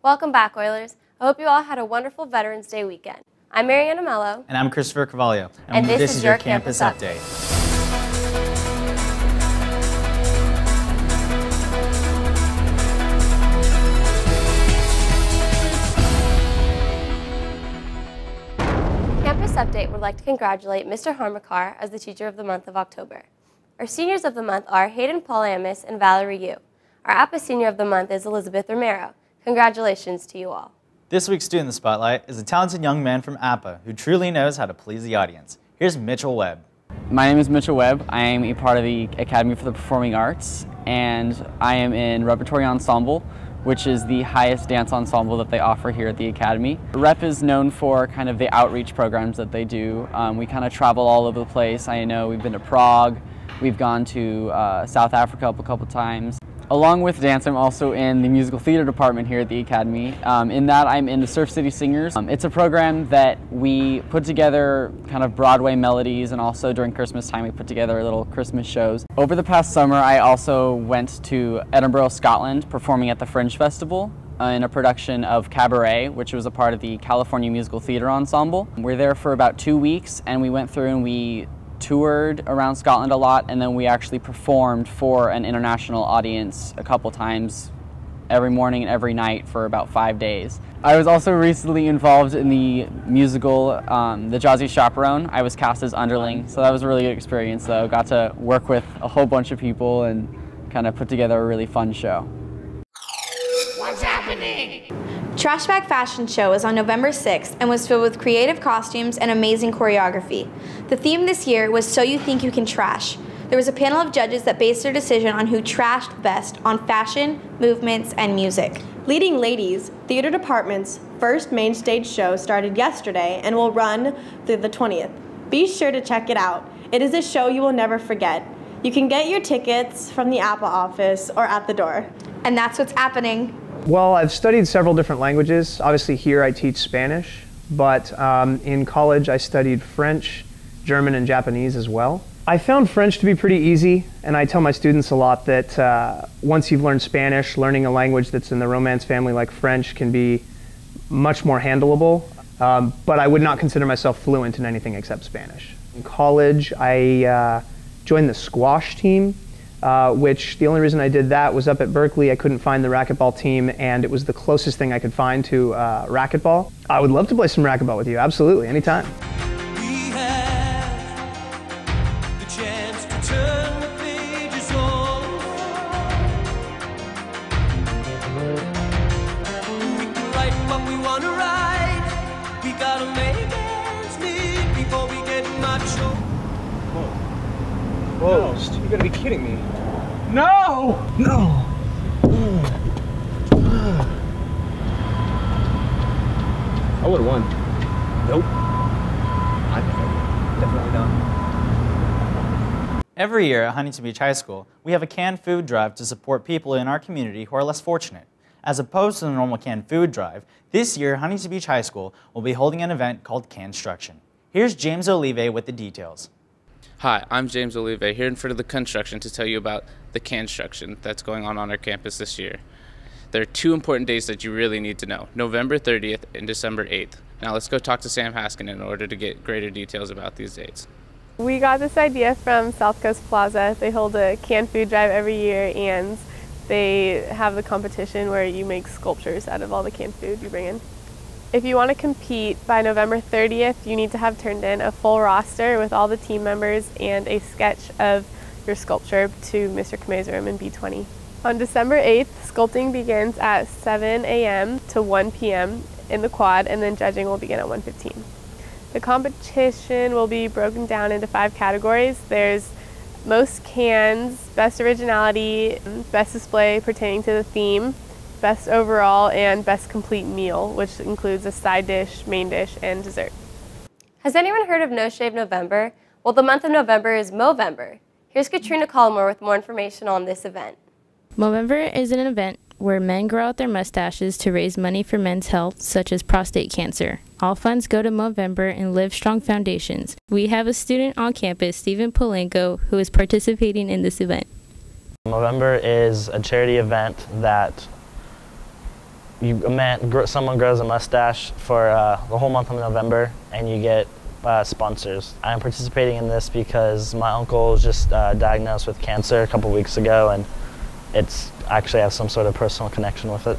Welcome back, Oilers. I hope you all had a wonderful Veterans Day weekend. I'm Mariana Mello. And I'm Christopher Carvalho. And this is your Campus Update. Campus Update would like to congratulate Mr. Harmakar as the Teacher of the Month of October. Our Seniors of the Month are Hayden Paul Amis and Valerie Yu. Our APA Senior of the Month is Elizabeth Romero. Congratulations to you all. This week's Student in the Spotlight is a talented young man from APA who truly knows how to please the audience. Here's Mitchell Webb. My name is Mitchell Webb. I am a part of the Academy for the Performing Arts, and I am in Repertory Ensemble, which is the highest dance ensemble that they offer here at the Academy. Rep is known for kind of the outreach programs that they do. We kind of travel all over the place. I know we've been to Prague, we've gone to South Africa a couple times. Along with dance, I'm also in the musical theater department here at the Academy. In that, I'm in the Surf City Singers. It's a program that we put together kind of Broadway melodies, and also during Christmas time we put together little Christmas shows. Over the past summer, I also went to Edinburgh, Scotland, performing at the Fringe Festival in a production of Cabaret, which was a part of the California Musical Theater Ensemble. We're there for about 2 weeks, and we went through and we toured around Scotland a lot, and then we actually performed for an international audience a couple times every morning and every night for about 5 days. I was also recently involved in the musical The Jazzy Chaperone. I was cast as Underling, so that was a really good experience though. Got to work with a whole bunch of people and kind of put together a really fun show. What's happening? Trash Bag Fashion Show is on November 6th and was filled with creative costumes and amazing choreography. The theme this year was So You Think You Can Trash. There was a panel of judges that based their decision on who trashed best on fashion, movements, and music. Leading Ladies, theater department's first main stage show started yesterday and will run through the 20th. Be sure to check it out. It is a show you will never forget. You can get your tickets from the APA office or at the door. And that's what's happening. Well, I've studied several different languages. Obviously here I teach Spanish, but in college I studied French, German, and Japanese as well. I found French to be pretty easy, and I tell my students a lot that once you've learned Spanish, learning a language that's in the Romance family like French can be much more handleable, but I would not consider myself fluent in anything except Spanish. In college I joined the squash team, which the only reason I did that was up at Berkeley I couldn't find the racquetball team, and it was the closest thing I could find to racquetball. I would love to play some racquetball with you, absolutely, anytime. We have the chance to turn the pages on. We can write what we want to write. We gotta make ends meet before we get macho. Whoa, you gotta be kidding me. No! No! I would've won. Nope. I definitely not. Every year at Huntington Beach High School, we have a canned food drive to support people in our community who are less fortunate. As opposed to the normal canned food drive, this year Huntington Beach High School will be holding an event called Construction. Here's James Olive with the details. Hi, I'm James Olive, here in front of the construction to tell you about the construction that's going on our campus this year. There are 2 important dates that you really need to know, November 30th and December 8th. Now let's go talk to Sam Haskin in order to get greater details about these dates. We got this idea from South Coast Plaza. They hold a canned food drive every year, and they have the competition where you make sculptures out of all the canned food you bring in. If you want to compete by November 30th, you need to have turned in a full roster with all the team members and a sketch of your sculpture to Mr. Kamei's room in B20. On December 8th, sculpting begins at 7 a.m. to 1 p.m. in the quad, and then judging will begin at 1:15. The competition will be broken down into 5 categories. There's most cans, best originality, best display pertaining to the theme, best overall, and best complete meal, which includes a side dish, main dish, and dessert. Has anyone heard of No Shave November? Well, the month of November is Movember. Here's Katrina Collmore with more information on this event. Movember is an event where men grow out their mustaches to raise money for men's health, such as prostate cancer. All funds go to Movember and Live Strong Foundations. We have a student on campus, Stephen Polenko, who is participating in this event. Movember is a charity event that someone grows a mustache for the whole month of November, and you get sponsors. I'm participating in this because my uncle was just diagnosed with cancer a couple weeks ago, and it's actually have some sort of personal connection with it.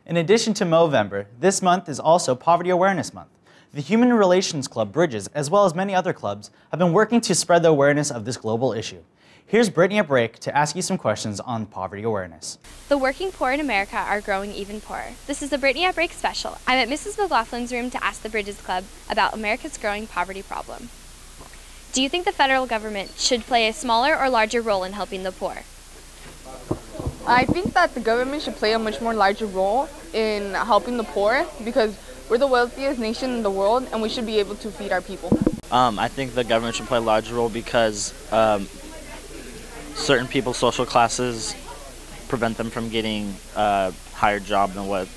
In addition to Movember, this month is also Poverty Awareness Month. The Human Relations Club Bridges, as well as many other clubs, have been working to spread the awareness of this global issue. Here's Brittany at break to ask you some questions on poverty awareness. The working poor in America are growing even poorer. This is the Brittany at break special. I'm at Mrs. McLaughlin's room to ask the Bridges Club about America's growing poverty problem. Do you think the federal government should play a smaller or larger role in helping the poor? I think that the government should play a much more larger role in helping the poor because we're the wealthiest nation in the world and we should be able to feed our people. I think the government should play a larger role because certain people's social classes prevent them from getting a higher job than what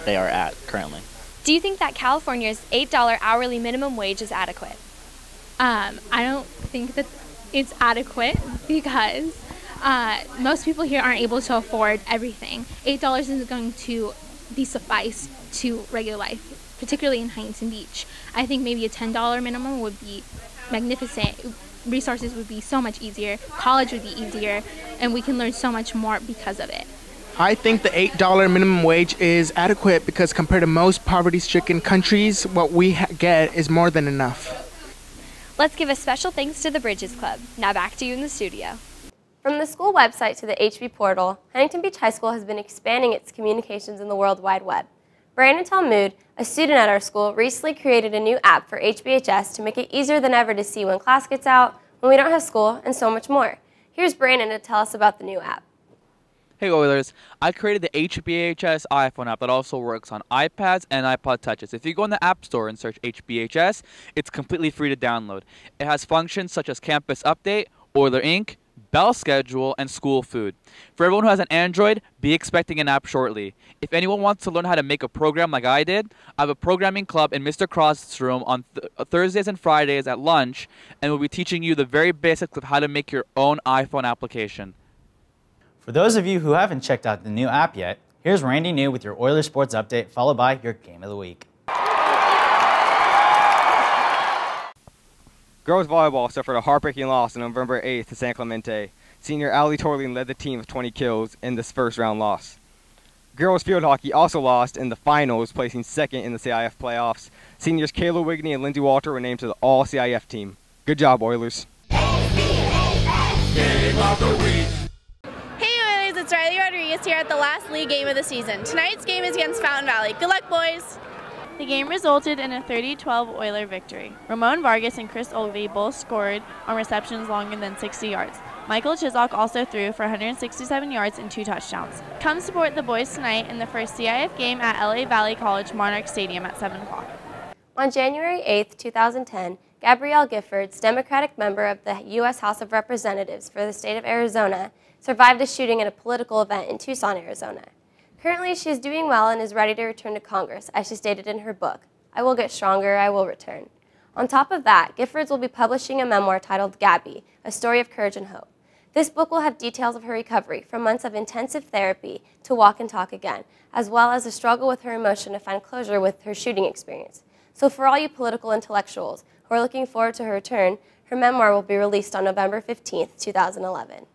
they are at currently. Do you think that California's $8 hourly minimum wage is adequate? I don't think that it's adequate because most people here aren't able to afford everything. $8 isn't going to be suffice to regular life, particularly in Huntington Beach. I think maybe a $10 minimum would be magnificent. Resources would be so much easier, college would be easier, and we can learn so much more because of it. I think the $8 minimum wage is adequate because compared to most poverty-stricken countries, what we get is more than enough. Let's give a special thanks to the Bridges Club. Now back to you in the studio. From the school website to the HB portal, Huntington Beach High School has been expanding its communications in the World Wide Web. Brandon Talmood, a student at our school, recently created a new app for HBHS to make it easier than ever to see when class gets out, when we don't have school, and so much more. Here's Brandon to tell us about the new app. Hey Oilers, I created the HBHS iPhone app that also works on iPads and iPod Touches. If you go in the App Store and search HBHS, it's completely free to download. It has functions such as Campus Update, Oiler Inc., Bell Schedule, and School Food. For everyone who has an Android, be expecting an app shortly. If anyone wants to learn how to make a program like I did, I have a programming club in Mr. Cross's room on Thursdays and Fridays at lunch, and we'll be teaching you the very basics of how to make your own iPhone application. For those of you who haven't checked out the new app yet, here's Randy New with your Oilers Sports Update, followed by your Game of the Week. Girls volleyball suffered a heartbreaking loss on November 8th to San Clemente. Senior Allie Torling led the team with 20 kills in this first-round loss. Girls field hockey also lost in the finals, placing second in the CIF playoffs. Seniors Kayla Wigney and Lindsay Walter were named to the All-CIF team. Good job, Oilers. Game of the Week. It's Riley Rodriguez here at the last league game of the season. Tonight's game is against Fountain Valley. Good luck, boys! The game resulted in a 30-12 Oiler victory. Ramon Vargas and Chris Olvey both scored on receptions longer than 60 yards. Michael Chisok also threw for 167 yards and 2 touchdowns. Come support the boys tonight in the first CIF game at LA Valley College Monarch Stadium at 7 o'clock. On January 8, 2010, Gabrielle Giffords, Democratic member of the U.S. House of Representatives for the state of Arizona, survived a shooting at a political event in Tucson, Arizona. Currently, she is doing well and is ready to return to Congress, as she stated in her book, "I Will Get Stronger, I Will Return." On top of that, Giffords will be publishing a memoir titled Gabby, A Story of Courage and Hope. This book will have details of her recovery from months of intensive therapy to walk and talk again, as well as a struggle with her emotion to find closure with her shooting experience. So for all you political intellectuals who are looking forward to her return, her memoir will be released on November 15, 2011.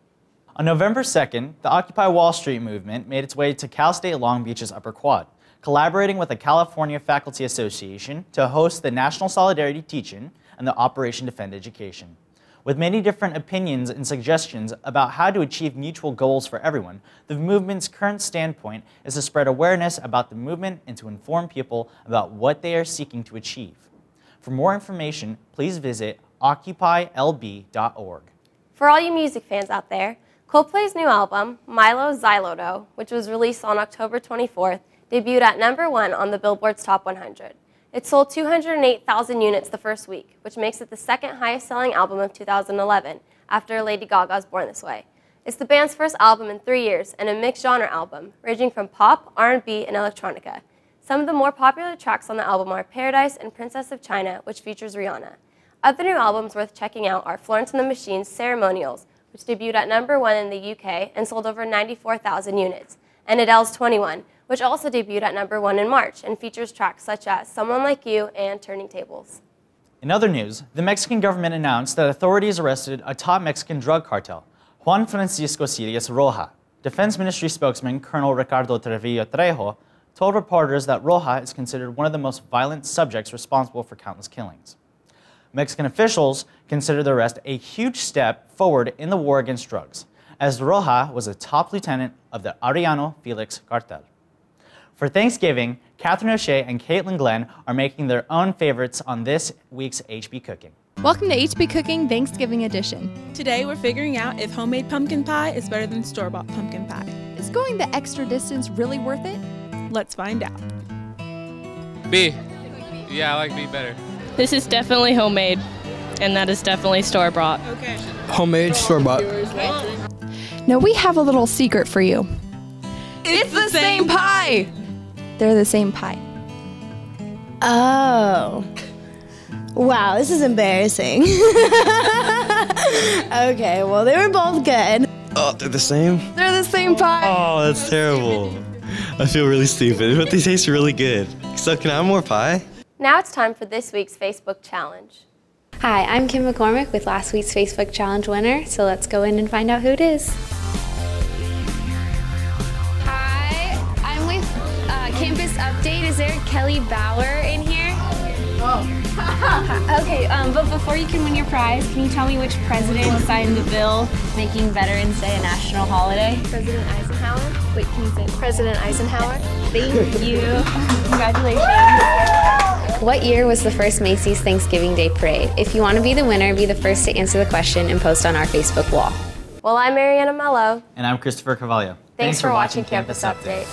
On November 2nd, the Occupy Wall Street movement made its way to Cal State Long Beach's Upper Quad, collaborating with the California Faculty Association to host the National Solidarity Teach-In and the Operation Defend Education. With many different opinions and suggestions about how to achieve mutual goals for everyone, the movement's current standpoint is to spread awareness about the movement and to inform people about what they are seeking to achieve. For more information, please visit occupylb.org. For all you music fans out there, Coldplay's new album, Milo Xyloto, which was released on October 24th, debuted at #1 on the Billboard's Top 100. It sold 208,000 units the first week, which makes it the second highest-selling album of 2011, after Lady Gaga's Born This Way. It's the band's first album in 3 years and a mixed-genre album, ranging from pop, R&B, and electronica. Some of the more popular tracks on the album are Paradise and Princess of China, which features Rihanna. Other new albums worth checking out are Florence and the Machine's Ceremonials, which debuted at #1 in the UK and sold over 94,000 units, and Adele's 21, which also debuted at #1 in March and features tracks such as Someone Like You and Turning Tables. In other news, the Mexican government announced that authorities arrested a top Mexican drug cartel, Juan Francisco Sirius Roja. Defense Ministry spokesman Colonel Ricardo Treviño Trejo told reporters that Roja is considered one of the most violent subjects responsible for countless killings. Mexican officials consider the arrest a huge step forward in the war against drugs, as Roja was a top lieutenant of the Arellano Felix cartel. For Thanksgiving, Catherine O'Shea and Caitlin Glenn are making their own favorites on this week's HB Cooking. Welcome to HB Cooking Thanksgiving Edition. Today we're figuring out if homemade pumpkin pie is better than store-bought pumpkin pie. Is going the extra distance really worth it? Let's find out. B. Yeah, I like B better. This is definitely homemade, and that is definitely store-bought. Okay. Homemade, store-bought. Now we have a little secret for you. It's the same pie! They're the same pie. Oh. Wow, this is embarrassing. Okay, well, they were both good. Oh, they're the same? They're the same pie. Oh, that's terrible. I feel really stupid, but they taste really good. So can I have more pie? Now it's time for this week's Facebook challenge. Hi, I'm Kim McCormick with last week's Facebook challenge winner, so let's go in and find out who it is. Hi, I'm with Campus Update. Is there Kelly Bauer in here? Oh. Okay, but before you can win your prize, can you tell me which president signed the bill making Veterans Day a national holiday? President Eisenhower? Wait, can you say President Eisenhower? Thank you. Congratulations. What year was the first Macy's Thanksgiving Day Parade? If you want to be the winner, be the first to answer the question and post on our Facebook wall. Well, I'm Mariana Mello. And I'm Christopher Carvalho. Thanks for watching Campus Update.